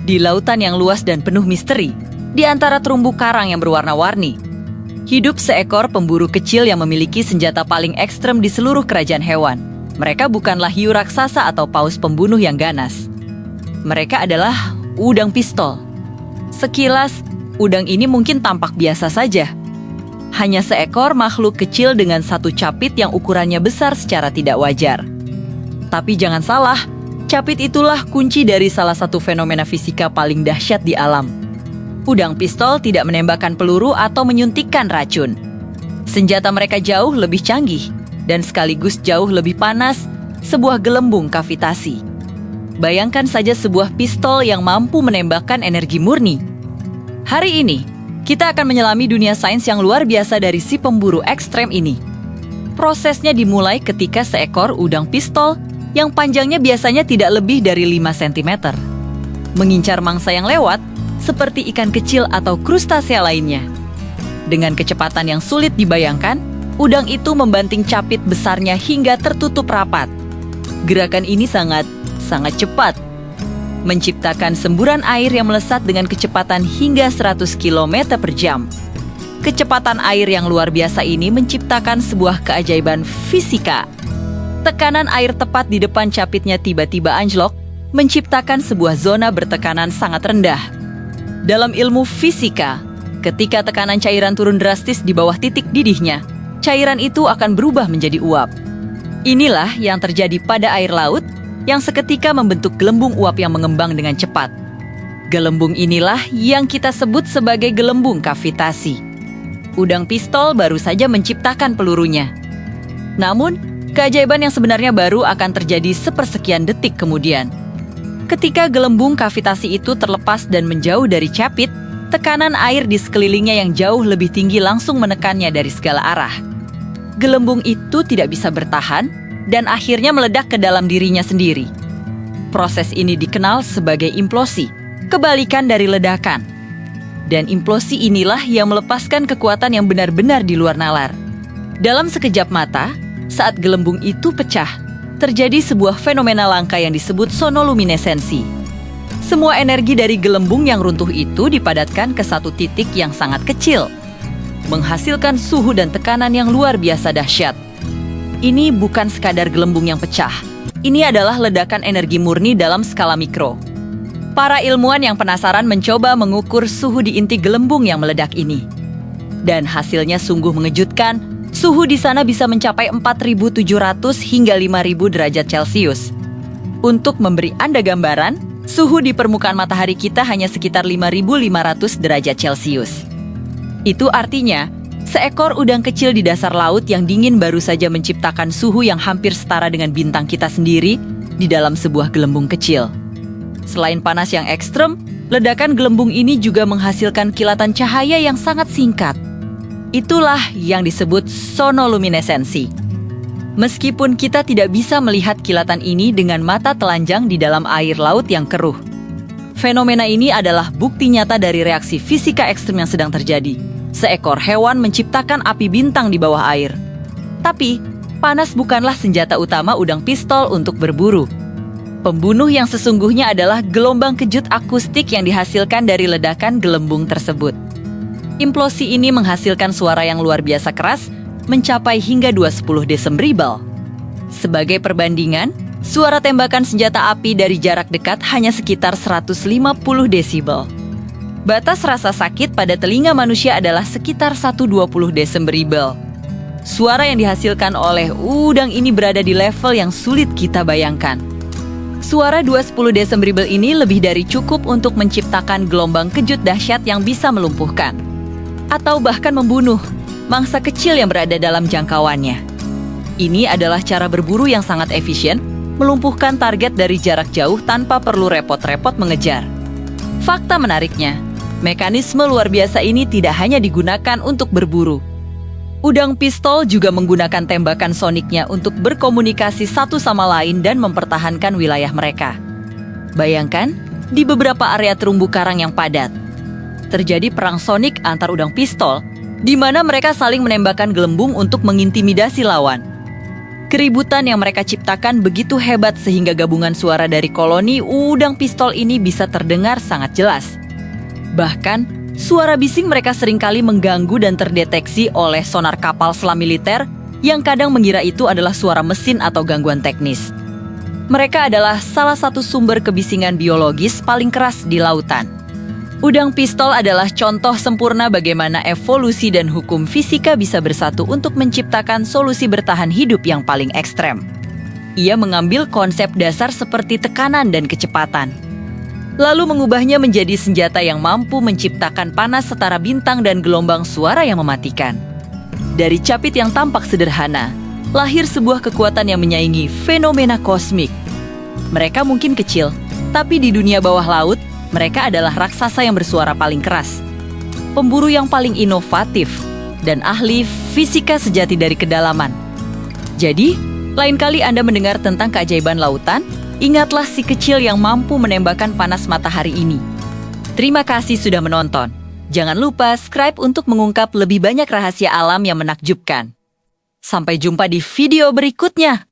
Di lautan yang luas dan penuh misteri, di antara terumbu karang yang berwarna-warni, hidup seekor pemburu kecil yang memiliki senjata paling ekstrem di seluruh kerajaan hewan. Mereka bukanlah hiu raksasa atau paus pembunuh yang ganas. Mereka adalah udang pistol. Sekilas, udang ini mungkin tampak biasa saja. Hanya seekor makhluk kecil dengan satu capit yang ukurannya besar secara tidak wajar. Tapi jangan salah, capit itulah kunci dari salah satu fenomena fisika paling dahsyat di alam. Udang pistol tidak menembakkan peluru atau menyuntikkan racun. Senjata mereka jauh lebih canggih dan sekaligus jauh lebih panas, sebuah gelembung kavitasi. Bayangkan saja sebuah pistol yang mampu menembakkan energi murni. Hari ini, kita akan menyelami dunia sains yang luar biasa dari si pemburu ekstrem ini. Prosesnya dimulai ketika seekor udang pistol yang panjangnya biasanya tidak lebih dari 5 cm mengincar mangsa yang lewat seperti ikan kecil atau krustasea lainnya. Dengan kecepatan yang sulit dibayangkan, udang itu membanting capit besarnya hingga tertutup rapat. Gerakan ini sangat cepat, menciptakan semburan air yang melesat dengan kecepatan hingga 100 km per jam. Kecepatan air yang luar biasa ini menciptakan sebuah keajaiban fisika. Tekanan air tepat di depan capitnya tiba-tiba anjlok, menciptakan sebuah zona bertekanan sangat rendah. Dalam ilmu fisika, ketika tekanan cairan turun drastis di bawah titik didihnya, cairan itu akan berubah menjadi uap. Inilah yang terjadi pada air laut yang seketika membentuk gelembung uap yang mengembang dengan cepat. Gelembung inilah yang kita sebut sebagai gelembung kavitasi. Udang pistol baru saja menciptakan pelurunya. Namun, keajaiban yang sebenarnya baru akan terjadi sepersekian detik kemudian. Ketika gelembung kavitasi itu terlepas dan menjauh dari capit, tekanan air di sekelilingnya yang jauh lebih tinggi langsung menekannya dari segala arah. Gelembung itu tidak bisa bertahan dan akhirnya meledak ke dalam dirinya sendiri. Proses ini dikenal sebagai implosi, kebalikan dari ledakan. Dan implosi inilah yang melepaskan kekuatan yang benar-benar di luar nalar. Dalam sekejap mata, saat gelembung itu pecah, terjadi sebuah fenomena langka yang disebut sonoluminesensi. Semua energi dari gelembung yang runtuh itu dipadatkan ke satu titik yang sangat kecil, menghasilkan suhu dan tekanan yang luar biasa dahsyat. Ini bukan sekadar gelembung yang pecah. Ini adalah ledakan energi murni dalam skala mikro. Para ilmuwan yang penasaran mencoba mengukur suhu di inti gelembung yang meledak ini. Dan hasilnya sungguh mengejutkan. Suhu di sana bisa mencapai 4.700 hingga 5.000 derajat Celcius. Untuk memberi Anda gambaran, suhu di permukaan matahari kita hanya sekitar 5.500 derajat Celcius. Itu artinya, seekor udang kecil di dasar laut yang dingin baru saja menciptakan suhu yang hampir setara dengan bintang kita sendiri di dalam sebuah gelembung kecil. Selain panas yang ekstrem, ledakan gelembung ini juga menghasilkan kilatan cahaya yang sangat singkat. Itulah yang disebut sonoluminesensi. Meskipun kita tidak bisa melihat kilatan ini dengan mata telanjang di dalam air laut yang keruh. Fenomena ini adalah bukti nyata dari reaksi fisika ekstrem yang sedang terjadi. Seekor hewan menciptakan api bintang di bawah air. Tapi, panas bukanlah senjata utama udang pistol untuk berburu. Pembunuh yang sesungguhnya adalah gelombang kejut akustik yang dihasilkan dari ledakan gelembung tersebut. Implosi ini menghasilkan suara yang luar biasa keras, mencapai hingga 210 desibel. Sebagai perbandingan, suara tembakan senjata api dari jarak dekat hanya sekitar 150 desibel. Batas rasa sakit pada telinga manusia adalah sekitar 120 desibel. Suara yang dihasilkan oleh udang ini berada di level yang sulit kita bayangkan. Suara 210 desibel ini lebih dari cukup untuk menciptakan gelombang kejut dahsyat yang bisa melumpuhkan atau bahkan membunuh mangsa kecil yang berada dalam jangkauannya. Ini adalah cara berburu yang sangat efisien, melumpuhkan target dari jarak jauh tanpa perlu repot-repot mengejar. Fakta menariknya, mekanisme luar biasa ini tidak hanya digunakan untuk berburu. Udang pistol juga menggunakan tembakan soniknya untuk berkomunikasi satu sama lain dan mempertahankan wilayah mereka. Bayangkan, di beberapa area terumbu karang yang padat, terjadi perang sonik antar udang pistol, di mana mereka saling menembakkan gelembung untuk mengintimidasi lawan. Keributan yang mereka ciptakan begitu hebat sehingga gabungan suara dari koloni udang pistol ini bisa terdengar sangat jelas. Bahkan, suara bising mereka seringkali mengganggu dan terdeteksi oleh sonar kapal selam militer yang kadang mengira itu adalah suara mesin atau gangguan teknis. Mereka adalah salah satu sumber kebisingan biologis paling keras di lautan. Udang pistol adalah contoh sempurna bagaimana evolusi dan hukum fisika bisa bersatu untuk menciptakan solusi bertahan hidup yang paling ekstrem. Ia mengambil konsep dasar seperti tekanan dan kecepatan, lalu mengubahnya menjadi senjata yang mampu menciptakan panas setara bintang dan gelombang suara yang mematikan. Dari capit yang tampak sederhana, lahir sebuah kekuatan yang menyaingi fenomena kosmik. Mereka mungkin kecil, tapi di dunia bawah laut, mereka adalah raksasa yang bersuara paling keras, pemburu yang paling inovatif, dan ahli fisika sejati dari kedalaman. Jadi, lain kali Anda mendengar tentang keajaiban lautan, ingatlah si kecil yang mampu menembakkan panas matahari ini. Terima kasih sudah menonton. Jangan lupa subscribe untuk mengungkap lebih banyak rahasia alam yang menakjubkan. Sampai jumpa di video berikutnya.